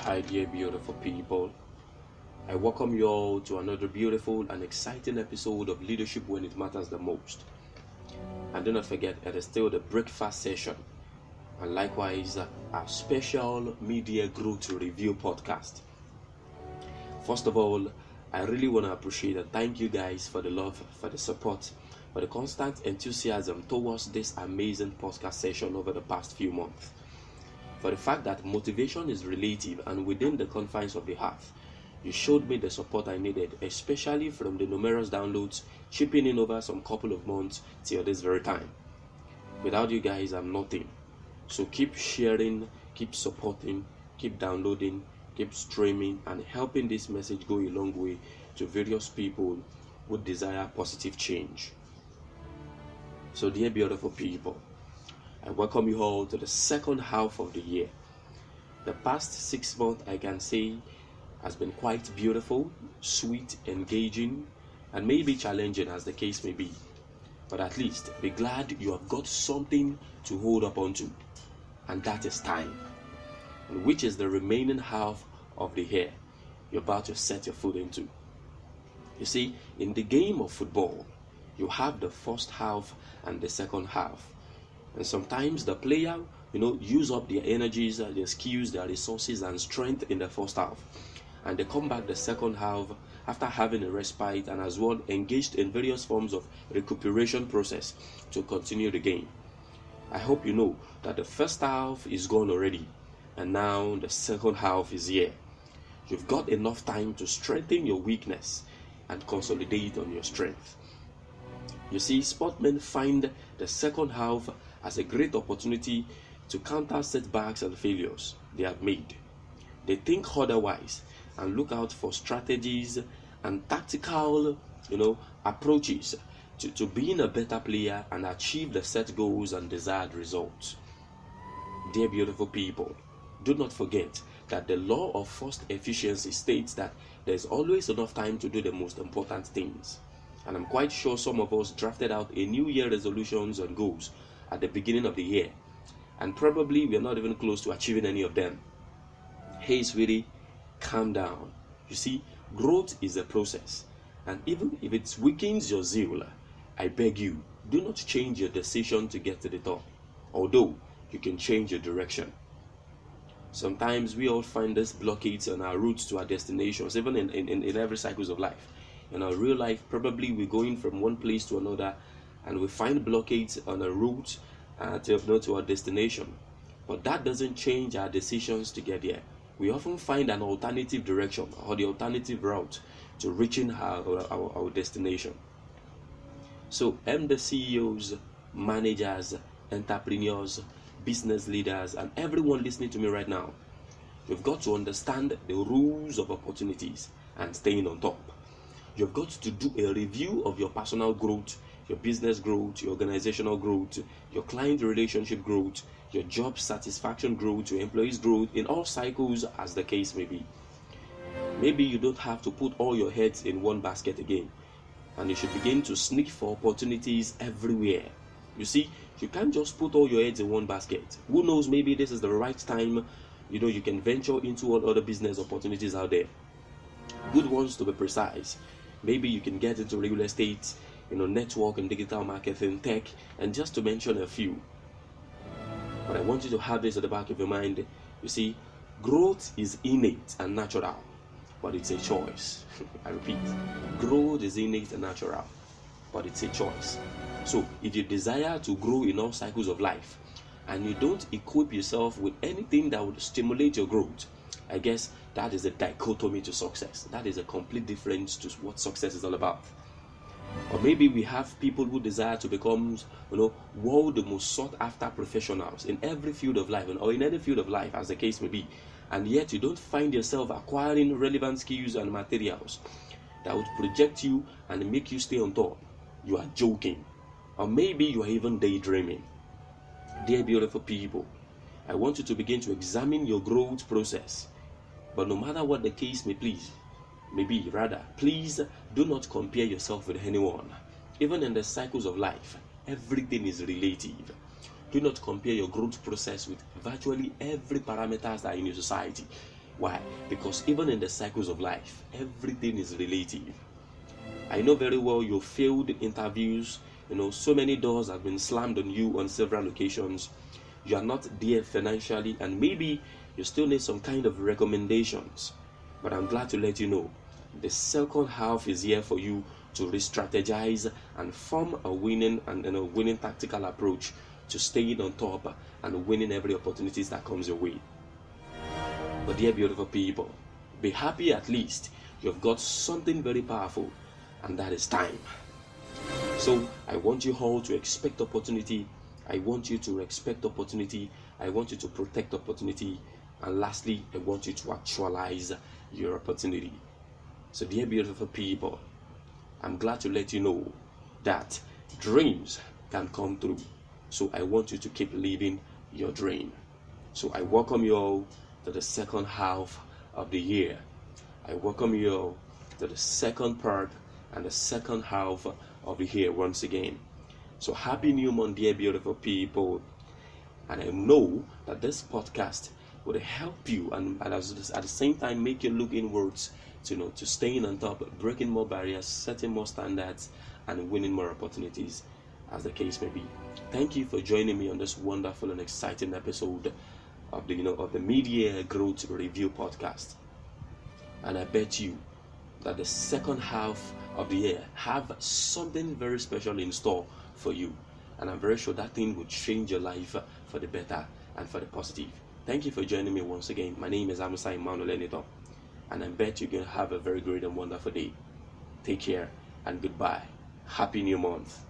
Hi, dear beautiful people. I welcome you all to another beautiful and exciting episode of Leadership When It Matters the Most. And do not forget, it is still the breakfast session, and likewise our special Midyear Growth Review podcast. First of all, I really want to appreciate and thank you guys for the love, for the support, for the constant enthusiasm towards this amazing podcast session over the past few months. For the fact that motivation is relative and within the confines of the heart, you showed me the support I needed, especially from the numerous downloads chipping in over some couple of months till this very time. Without you guys, I'm nothing. So keep sharing, keep supporting, keep downloading, keep streaming, and helping this message go a long way to various people who desire positive change. So dear beautiful people, I welcome you all to the second half of the year. The past 6 months, I can say, has been quite beautiful, sweet, engaging, and maybe challenging as the case may be. But at least be glad you have got something to hold up onto, and that is time, and which is the remaining half of the year you're about to set your foot into. You see, in the game of football, you have the first half and the second half. And sometimes the player, use up their energies, their skills, their resources and strength in the first half. And they come back the second half after having a respite and as well engaged in various forms of recuperation process to continue the game. I hope you know that the first half is gone already and now the second half is here. You've got enough time to strengthen your weakness and consolidate on your strength. You see, sportsmen find the second half as a great opportunity to counter setbacks and failures they have made. They think otherwise and look out for strategies and tactical, approaches to being a better player and achieve the set goals and desired results. Dear beautiful people, do not forget that the law of forced efficiency states that there's always enough time to do the most important things. And I'm quite sure some of us drafted out a New Year resolutions and goals at the beginning of the year, and probably we are not even close to achieving any of them. Hey sweetie, calm down. You see, growth is a process, and even if it weakens your zeal, I beg you, do not change your decision to get to the top, although you can change your direction. Sometimes we all find this blockades on our routes to our destinations, even in every cycles of life. In our real life, probably we're going from one place to another and we find blockades on a route to our destination. But that doesn't change our decisions to get there. We often find an alternative direction or the alternative route to reaching our destination. So the CEOs, managers, entrepreneurs, business leaders, and everyone listening to me right now, you've got to understand the rules of opportunities and staying on top. You've got to do a review of your personal growth, your business growth, your organizational growth, your client relationship growth, your job satisfaction growth, your employees growth in all cycles as the case may be. Maybe you don't have to put all your heads in one basket again, and you should begin to sniff for opportunities everywhere. You see, you can't just put all your eggs in one basket. Who knows, maybe this is the right time, you can venture into all other business opportunities out there. Good ones to be precise. Maybe you can get into real estate, network and digital marketing, tech, and just to mention a few. But I want you to have this at the back of your mind. You see, growth is innate and natural, but it's a choice. I repeat, growth is innate and natural, but it's a choice. So if you desire to grow in all cycles of life and you don't equip yourself with anything that would stimulate your growth, I guess that is a dichotomy to success. That is a complete difference to what success is all about. Or maybe we have people who desire to become, world the most sought after professionals in every field of life or in any field of life as the case may be. And yet you don't find yourself acquiring relevant skills and materials that would project you and make you stay on top. You are joking. Or maybe you are even daydreaming. Dear beautiful people, I want you to begin to examine your growth process. But no matter what the case may be, please do not compare yourself with anyone. Even in the cycles of life, everything is relative. Do not compare your growth process with virtually every parameters that are in your society. Why? Because even in the cycles of life, everything is relative. I know very well you failed interviews. So many doors have been slammed on you on several occasions. You are not there financially, and maybe you still need some kind of recommendations. But I'm glad to let you know the second half is here for you to re-strategize and form a winning tactical approach to staying on top and winning every opportunity that comes your way. But dear beautiful people, be happy at least you've got something very powerful, and that is time. So I want you all to expect opportunity. I want you to respect opportunity. I want you to protect opportunity. And lastly, I want you to actualize your opportunity. So dear beautiful people, I'm glad to let you know that dreams can come true. So I want you to keep living your dream. So I welcome you all to the second half of the year. I welcome you all to the second part and the second half of the year once again. So happy new month, dear beautiful people. And I know that this podcast will help you and at the same time make you look inwards to staying on top, breaking more barriers, setting more standards, and winning more opportunities, as the case may be. Thank you for joining me on this wonderful and exciting episode of the Midyear Growth Review podcast. And I bet you that the second half of the year have something very special in store for you. And I'm very sure that thing will change your life for the better and for the positive. Thank you for joining me once again. My name is Amusa Emmanuel Enitan, and I bet you're going to have a very great and wonderful day. Take care and goodbye. Happy new month.